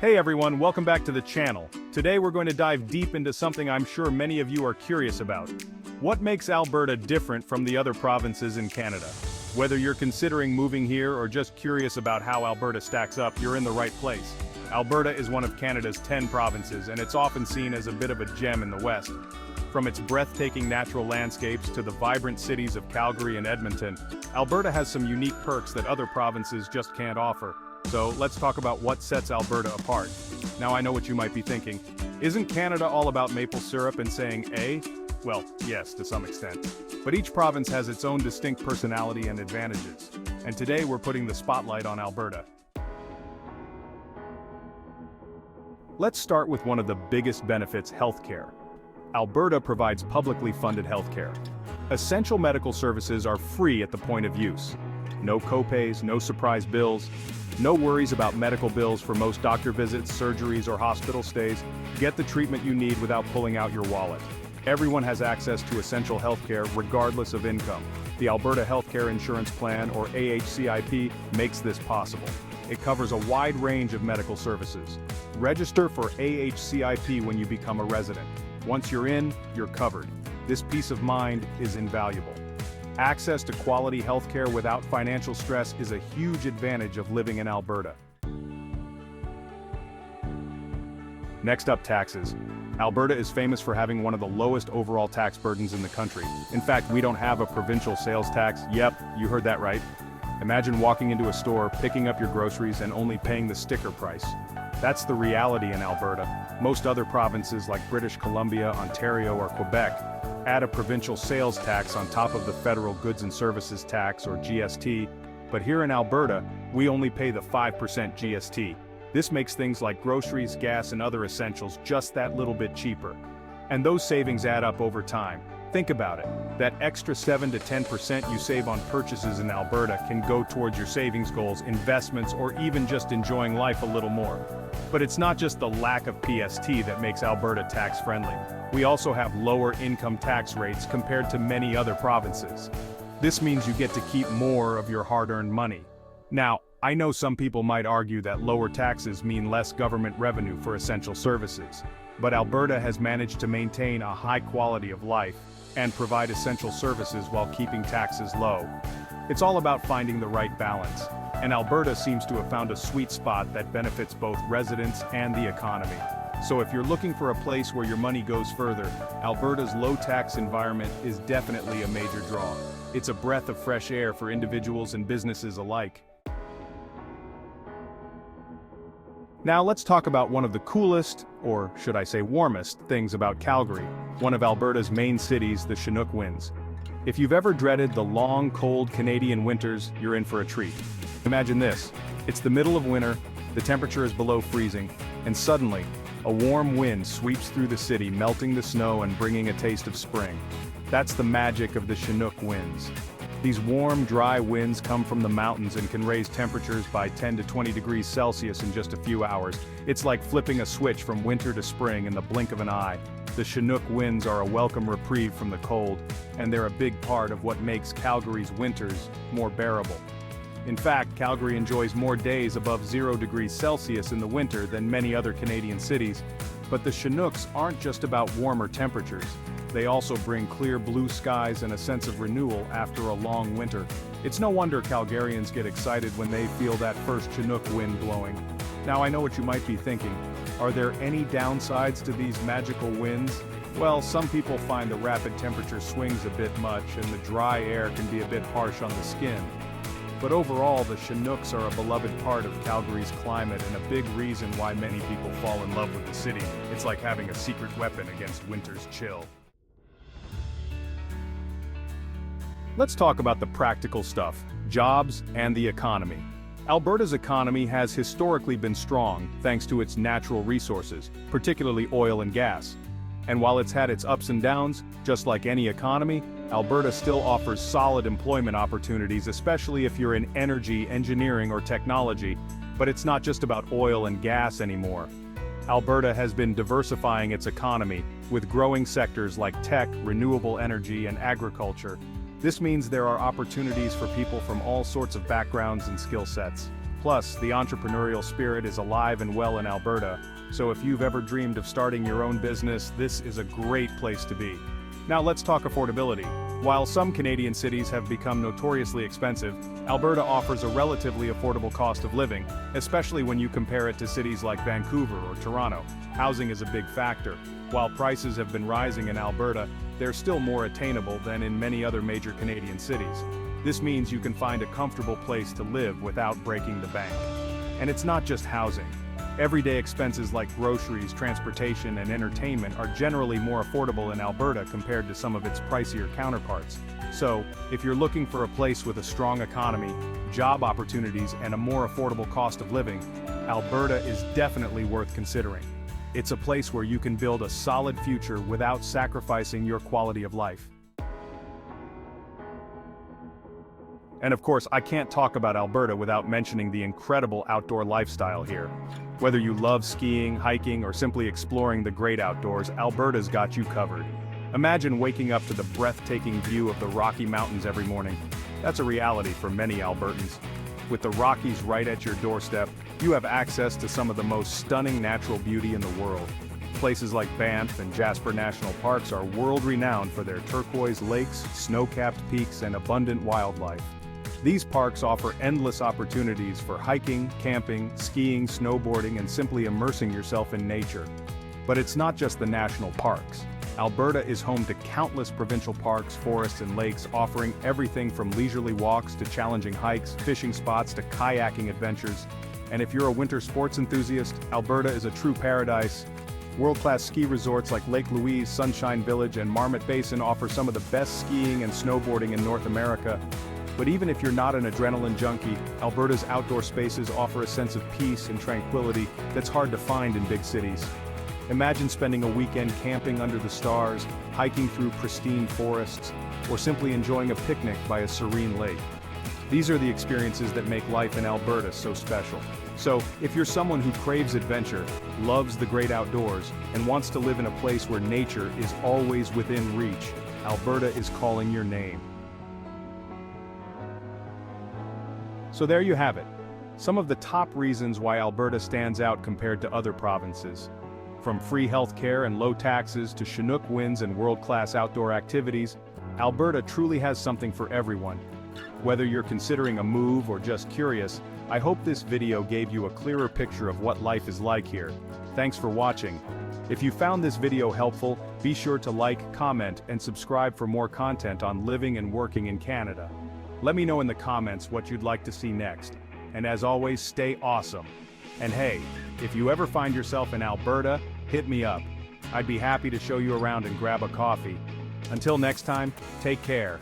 Hey everyone, welcome back to the channel. Today we're going to dive deep into something I'm sure many of you are curious about. What makes Alberta different from the other provinces in Canada? Whether you're considering moving here or just curious about how Alberta stacks up, you're in the right place. Alberta is one of Canada's 10 provinces, and it's often seen as a bit of a gem in the West. From its breathtaking natural landscapes to the vibrant cities of Calgary and Edmonton, Alberta has some unique perks that other provinces just can't offer. So let's talk about what sets Alberta apart. Now I know what you might be thinking. Isn't Canada all about maple syrup and saying "eh"? Well, yes, to some extent. But each province has its own distinct personality and advantages. And today we're putting the spotlight on Alberta. Let's start with one of the biggest benefits: healthcare. Alberta provides publicly funded healthcare. Essential medical services are free at the point of use. No copays, no surprise bills. No worries about medical bills for most doctor visits, surgeries, or hospital stays. Get the treatment you need without pulling out your wallet. Everyone has access to essential healthcare regardless of income. The Alberta Healthcare Insurance Plan, or AHCIP, makes this possible. It covers a wide range of medical services. Register for AHCIP when you become a resident. Once you're in, you're covered. This peace of mind is invaluable. Access to quality healthcare without financial stress is a huge advantage of living in Alberta. Next up, taxes. Alberta is famous for having one of the lowest overall tax burdens in the country. In fact, we don't have a provincial sales tax. Yep, you heard that right. Imagine walking into a store, picking up your groceries, and only paying the sticker price. That's the reality in Alberta. Most other provinces like British Columbia, Ontario, or Quebec add a provincial sales tax on top of the federal goods and services tax, or GST, but here in Alberta, we only pay the 5% GST. This makes things like groceries, gas, and other essentials just that little bit cheaper. And those savings add up over time. Think about it. That extra 7 to 10% you save on purchases in Alberta can go towards your savings goals, investments, or even just enjoying life a little more. But it's not just the lack of PST that makes Alberta tax-friendly. We also have lower income tax rates compared to many other provinces. This means you get to keep more of your hard-earned money. Now, I know some people might argue that lower taxes mean less government revenue for essential services, but Alberta has managed to maintain a high quality of life and provide essential services while keeping taxes low. It's all about finding the right balance, and Alberta seems to have found a sweet spot that benefits both residents and the economy. So if you're looking for a place where your money goes further, Alberta's low-tax environment is definitely a major draw. It's a breath of fresh air for individuals and businesses alike. Now let's talk about one of the coolest, or should I say warmest, things about Calgary, one of Alberta's main cities, the Chinook winds. If you've ever dreaded the long, cold Canadian winters, you're in for a treat. Imagine this. It's the middle of winter, the temperature is below freezing, and suddenly, a warm wind sweeps through the city, melting the snow and bringing a taste of spring. That's the magic of the Chinook winds. These warm, dry winds come from the mountains and can raise temperatures by 10 to 20 degrees Celsius in just a few hours. It's like flipping a switch from winter to spring in the blink of an eye. The Chinook winds are a welcome reprieve from the cold, and they're a big part of what makes Calgary's winters more bearable. In fact, Calgary enjoys more days above 0 degrees Celsius in the winter than many other Canadian cities. But the Chinooks aren't just about warmer temperatures. They also bring clear blue skies and a sense of renewal after a long winter. It's no wonder Calgarians get excited when they feel that first Chinook wind blowing. Now I know what you might be thinking. Are there any downsides to these magical winds? Well, some people find the rapid temperature swings a bit much and the dry air can be a bit harsh on the skin. But overall, the Chinooks are a beloved part of Calgary's climate and a big reason why many people fall in love with the city. It's like having a secret weapon against winter's chill. Let's talk about the practical stuff, jobs and the economy. Alberta's economy has historically been strong thanks to its natural resources, particularly oil and gas. And while it's had its ups and downs, just like any economy, Alberta still offers solid employment opportunities, especially if you're in energy, engineering, or technology. But it's not just about oil and gas anymore. Alberta has been diversifying its economy, with growing sectors like tech, renewable energy, and agriculture. This means there are opportunities for people from all sorts of backgrounds and skill sets. Plus, the entrepreneurial spirit is alive and well in Alberta, so if you've ever dreamed of starting your own business, this is a great place to be. Now let's talk affordability. While some Canadian cities have become notoriously expensive, Alberta offers a relatively affordable cost of living, especially when you compare it to cities like Vancouver or Toronto. Housing is a big factor. While prices have been rising in Alberta, they're still more attainable than in many other major Canadian cities. This means you can find a comfortable place to live without breaking the bank. And it's not just housing. Everyday expenses like groceries, transportation, and entertainment are generally more affordable in Alberta compared to some of its pricier counterparts. So, if you're looking for a place with a strong economy, job opportunities, and a more affordable cost of living, Alberta is definitely worth considering. It's a place where you can build a solid future without sacrificing your quality of life. And of course, I can't talk about Alberta without mentioning the incredible outdoor lifestyle here. Whether you love skiing, hiking, or simply exploring the great outdoors, Alberta's got you covered. Imagine waking up to the breathtaking view of the Rocky Mountains every morning. That's a reality for many Albertans. With the Rockies right at your doorstep, you have access to some of the most stunning natural beauty in the world. Places like Banff and Jasper National Parks are world-renowned for their turquoise lakes, snow-capped peaks, and abundant wildlife. These parks offer endless opportunities for hiking, camping, skiing, snowboarding, and simply immersing yourself in nature. But it's not just the national parks. Alberta is home to countless provincial parks, forests, and lakes, offering everything from leisurely walks to challenging hikes, fishing spots to kayaking adventures. And if you're a winter sports enthusiast, Alberta is a true paradise. World-class ski resorts like Lake Louise, Sunshine Village, and Marmot Basin offer some of the best skiing and snowboarding in North America. But even if you're not an adrenaline junkie, Alberta's outdoor spaces offer a sense of peace and tranquility that's hard to find in big cities. Imagine spending a weekend camping under the stars, hiking through pristine forests, or simply enjoying a picnic by a serene lake. These are the experiences that make life in Alberta so special. So, if you're someone who craves adventure, loves the great outdoors, and wants to live in a place where nature is always within reach, Alberta is calling your name. So there you have it. Some of the top reasons why Alberta stands out compared to other provinces. From free healthcare and low taxes to Chinook winds and world-class outdoor activities, Alberta truly has something for everyone. Whether you're considering a move or just curious, I hope this video gave you a clearer picture of what life is like here. Thanks for watching. If you found this video helpful, be sure to like, comment, and subscribe for more content on living and working in Canada. Let me know in the comments what you'd like to see next. And as always, stay awesome. And hey, if you ever find yourself in Alberta, hit me up. I'd be happy to show you around and grab a coffee. Until next time, take care.